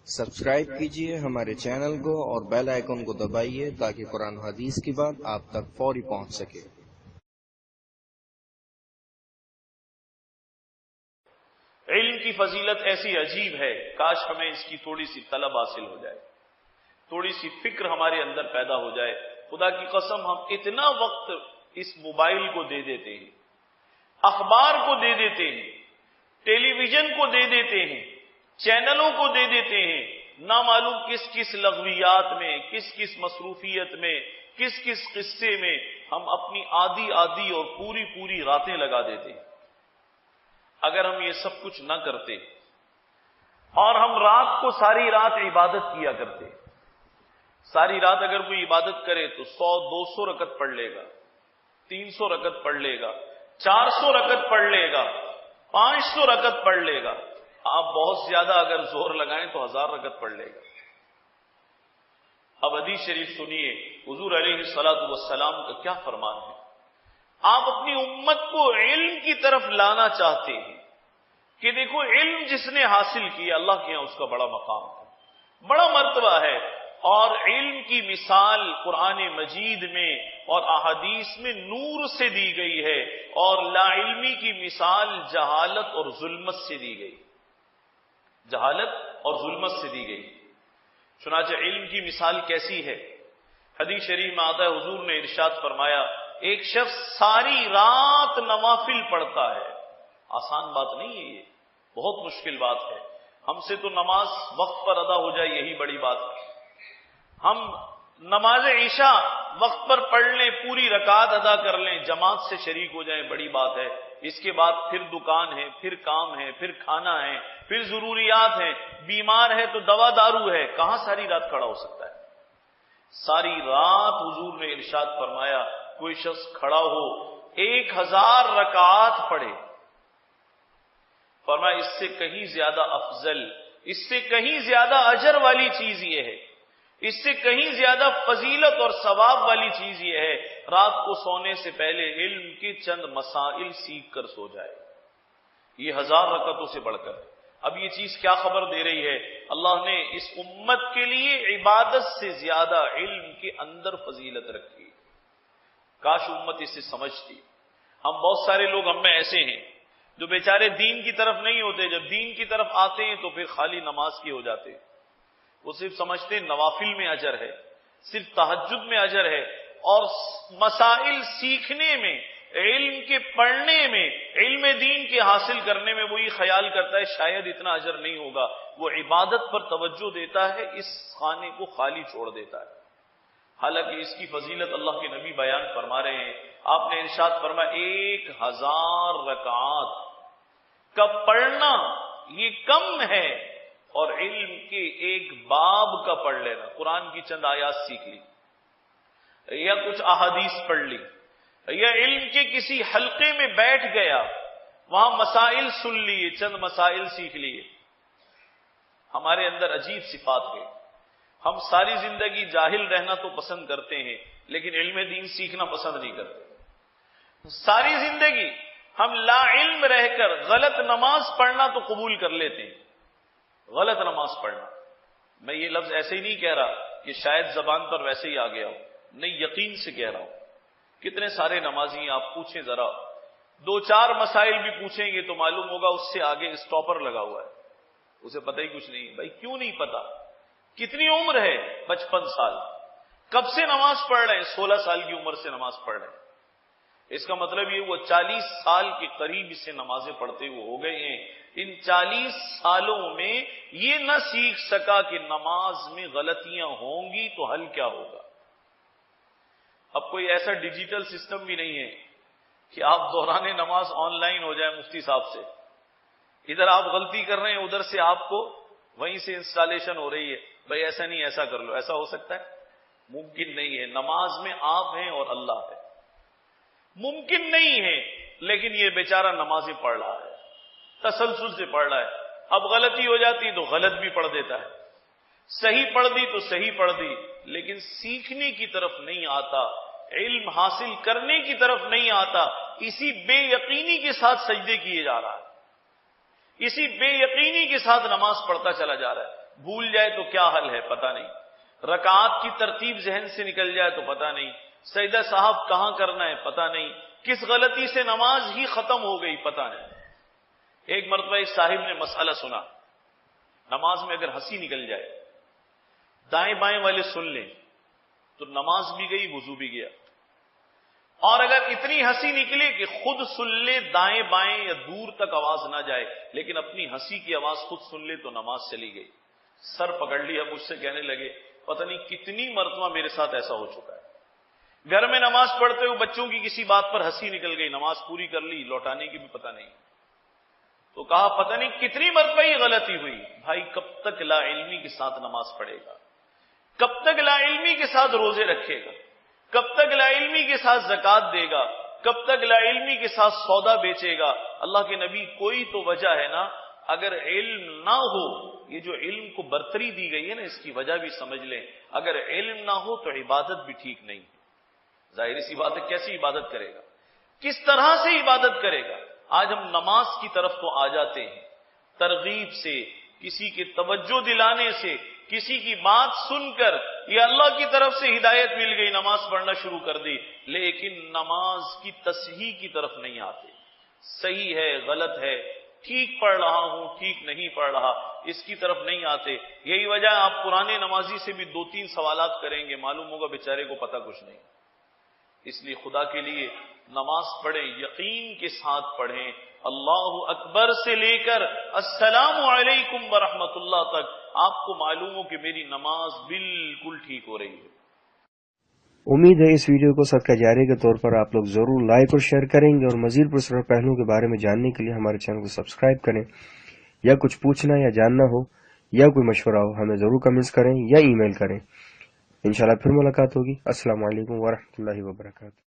Subscribe کیجیے ہمارے channel کو اور بیل آئیکن کو دبائیے تاکہ قرآن حدیث کی بات آپ تک فوری پہنچ سکے۔ علم کی فضیلت ایسی عجیب ہے، کاش ہمیں اس کی تھوڑی سی طلب حاصل ہو جائے، تھوڑی سی فکر ہمارے اندر پیدا ہو جائے۔ خدا کی قسم ہم اتنا وقت اس موبائل کو دے دیتے ہیں، اخبار کو دے دیتے ہیں، ٹیلی ویژن کو دے دیتے ہیں، چینلوں کو دے دیتے ہیں، نہ معلوم کس کس لغویات میں، کس کس مصروفیت میں، کس کس قصے میں ہم اپنی آدھی اور پوری راتیں لگا دیتے ہیں۔ اگر ہم یہ سب کچھ نہ کرتے اور ہم رات کو ساری رات عبادت کیا کرتے، ساری رات اگر کوئی عبادت کرے تو 100-200 رکعت پڑھ لے گا، 300 رکعت پڑھ لے گا، 400 رکعت پڑھ لے گا، 500 رکعت پڑھ لے گا، آپ بہت زیادہ اگر زور لگائیں تو 1000 رکعت پڑھ لے گا۔ اب حدیث شریف سنیے، حضور علیہ الصلوۃ والسلام کا کیا فرمان ہے۔ آپ اپنی امت کو علم کی طرف لانا چاہتے ہیں کہ دیکھو علم جس نے حاصل کیا اللہ کے یہاں اس کا بڑا مقام ہے، بڑا مرتبہ ہے، اور علم کی مثال قرآن مجید میں اور احادیث میں نور سے دی گئی ہے، اور لا علمی کی مثال جہالت اور ظلمت سے دی گئی، جہالت اور ظلمت سے دی گئی۔ چنانچہ علم کی مثال کیسی ہے؟ حدیث شریف میں آتا ہے، حضور نے ارشاد فرمایا، ایک شخص ساری رات نوافل پڑھتا ہے، آسان بات نہیں ہے، یہ بہت مشکل بات ہے۔ ہم سے تو نماز وقت پر ادا ہو جائے یہی بڑی بات ہے، ہم نماز عشاء وقت پر پڑھ لیں، پوری رکعت ادا کر لیں، جماعت سے شریک ہو جائیں، بڑی بات ہے۔ اس کے بعد پھر دکان ہے، پھر کام ہے، پھر کھانا ہے، پھر ضروریات ہیں، بیمار ہے تو دوا دارو ہے، کہاں ساری رات کھڑا ہو سکتا ہے؟ ساری رات حضور نے ارشاد فرمایا کوئی شخص کھڑا ہو 1000 رکعات پڑھے، فرمایا اس سے کہیں زیادہ افضل، اس سے کہیں زیادہ اجر والی چیز یہ ہے، اس سے کہیں زیادہ فضیلت اور ثواب والی چیز یہ ہے، رات کو سونے سے پہلے علم کے چند مسائل سیکھ کر سو جائے، یہ 1000 رکعتوں سے بڑھ کر۔ اب یہ چیز کیا خبر دے رہی ہے؟ اللہ نے اس امت کے لیے عبادت سے زیادہ علم کے اندر فضیلت رکھی، کاش امت اسے سمجھتی۔ ہم بہت سارے لوگ ہم میں ایسے ہیں جو بیچارے دین کی طرف نہیں ہوتے، جب دین کی طرف آتے ہیں تو پھر خالی نماز کے ہو جاتے ہیں، وہ صرف سمجھتے ہیں نوافل میں اجر ہے، صرف تہجد میں اجر ہے، اور مسائل سیکھنے میں، علم کے پڑھنے میں، علم دین کے حاصل کرنے میں وہ یہ خیال کرتا ہے شاید اتنا اجر نہیں ہوگا، وہ عبادت پر توجہ دیتا ہے، اس خانے کو خالی چھوڑ دیتا ہے۔ حالانکہ اس کی فضیلت اللہ کے نبی بیان فرما رہے ہیں، آپ نے ارشاد فرمایا 1000 رکعات کا پڑھنا یہ کم ہے، اور علم کے ایک باب کا پڑھ لینا، قرآن کی چند آیات سیکھ لی یا کچھ احادیث پڑھ لی یا علم کے کسی حلقے میں بیٹھ گیا، وہاں مسائل سن لیے، چند مسائل سیکھ لیے۔ ہمارے اندر عجیب صفات ہے، ہم ساری زندگی جاہل رہنا تو پسند کرتے ہیں لیکن علم دین سیکھنا پسند نہیں کرتے۔ ساری زندگی ہم لا علم رہ کر غلط نماز پڑھنا تو قبول کر لیتے ہیں، غلط نماز پڑھنا۔ میں یہ لفظ ایسے ہی نہیں کہہ رہا کہ شاید زبان پر ویسے ہی آ گیا ہو، نہیں، یقین سے کہہ رہا ہوں۔ کتنے سارے نمازی آپ پوچھیں ذرا، 2-4 مسائل بھی پوچھیں گے تو معلوم ہوگا اس سے آگے اسٹاپر لگا ہوا ہے، اسے پتہ ہی کچھ نہیں۔ بھائی کیوں نہیں پتا؟ کتنی عمر ہے؟ 55 سال۔ کب سے نماز پڑھ رہے ہیں؟ 16 سال کی عمر سے نماز پڑھ رہے ہیں۔ اس کا مطلب یہ وہ 40 سال کے قریب اسے نمازیں پڑھتے ہوئے ہو گئے ہیں۔ ان 40 سالوں میں یہ نہ سیکھ سکا کہ نماز میں غلطیاں ہوں گی تو حل کیا ہوگا۔ اب کوئی ایسا ڈیجیٹل سسٹم بھی نہیں ہے کہ آپ دوران نماز آن لائن ہو جائے مفتی صاحب سے، ادھر آپ غلطی کر رہے ہیں ادھر سے آپ کو وہیں سے انسٹالیشن ہو رہی ہے، بھائی ایسا نہیں ایسا کر لو، ایسا ہو سکتا ہے؟ ممکن نہیں ہے۔ نماز میں آپ ہیں اور اللہ ہے، ممکن نہیں ہے۔ لیکن یہ بیچارہ نمازیں پڑھ رہا ہے، تسلسل سے پڑھ رہا ہے، اب غلطی ہو جاتی تو غلط بھی پڑھ دیتا ہے، صحیح پڑھ دی تو صحیح پڑھ دی، لیکن سیکھنے کی طرف نہیں آتا، علم حاصل کرنے کی طرف نہیں آتا، اسی بے یقینی کے ساتھ سجدے کیے جا رہا ہے، اسی بے یقینی کے ساتھ نماز پڑھتا چلا جا رہا ہے۔ بھول جائے تو کیا حل ہے پتہ نہیں، رکعات کی ترتیب ذہن سے نکل جائے تو پتہ نہیں، سجدہ صاحب کہاں کرنا ہے پتہ نہیں، کس غلطی سے نماز ہی ختم ہو گئی پتہ نہیں۔ ایک مرتبہ ایک صاحب نے مسئلہ سنا، نماز میں اگر ہنسی نکل جائے، دائیں بائیں والے سن لیں تو نماز بھی گئی، وضو بھی گیا، اور اگر اتنی ہنسی نکلے کہ خود سن لے دائیں بائیں یا دور تک آواز نہ جائے لیکن اپنی ہنسی کی آواز خود سن لے تو نماز چلی گئی۔ سر پکڑ لیا، مجھ سے کہنے لگے پتہ نہیں کتنی مرتبہ میرے ساتھ ایسا ہو چکا ہے، گھر میں نماز پڑھتے ہوئے بچوں کی کسی بات پر ہنسی نکل گئی، نماز پوری کر لی، لوٹانے کی بھی پتہ نہیں۔ تو کہا پتہ نہیں کتنی مرتبہ یہ غلطی ہوئی۔ بھائی کب تک لا علمی کے ساتھ نماز پڑھے گا، کب تک لا علمی کے ساتھ روزے رکھے گا، کب تک لا علمی کے ساتھ زکوٰۃ دے گا، کب تک لا علمی کے ساتھ سودا بیچے گا؟ اللہ کے نبی کوئی تو وجہ ہے نا، اگر علم نہ ہو، یہ جو علم کو برتری دی گئی ہے نا اس کی وجہ بھی سمجھ لیں، اگر علم نہ ہو تو عبادت بھی ٹھیک نہیں، ظاہر سی بات ہے کیسی عبادت کرے گا، کس طرح سے عبادت کرے گا؟ آج ہم نماز کی طرف تو آ جاتے ہیں ترغیب سے، کسی کے توجہ دلانے سے، کسی کی بات سن کر یہ اللہ کی طرف سے ہدایت مل گئی، نماز پڑھنا شروع کر دی، لیکن نماز کی تصحیح کی طرف نہیں آتے، صحیح ہے غلط ہے، ٹھیک پڑھ رہا ہوں ٹھیک نہیں پڑھ رہا، اس کی طرف نہیں آتے۔ یہی وجہ ہے آپ پرانے نمازی سے بھی 2-3 سوالات کریں گے، معلوم ہوگا بیچارے کو پتہ کچھ نہیں۔ اس لیے خدا کے لیے نماز پڑھیں، یقین کے ساتھ پڑھیں، اللہ اکبر سے لے کر السلام علیکم ورحمۃ اللہ تک آپ کو معلوم ہو کہ میری نماز بالکل ٹھیک ہو رہی ہے۔ امید ہے اس ویڈیو کو صدقہ جاریہ کے طور پر آپ لوگ ضرور لائک اور شیئر کریں گے، اور مزید پرسرور پہلوؤں کے بارے میں جاننے کے لیے ہمارے چینل کو سبسکرائب کریں۔ یا کچھ پوچھنا یا جاننا ہو یا کوئی مشورہ ہو ہمیں ضرور کمنٹس کریں یا ای میل کریں۔ انشاءاللہ پھر ملاقات ہوگی۔ السلام علیکم ورحمۃ اللہ وبرکاتہ۔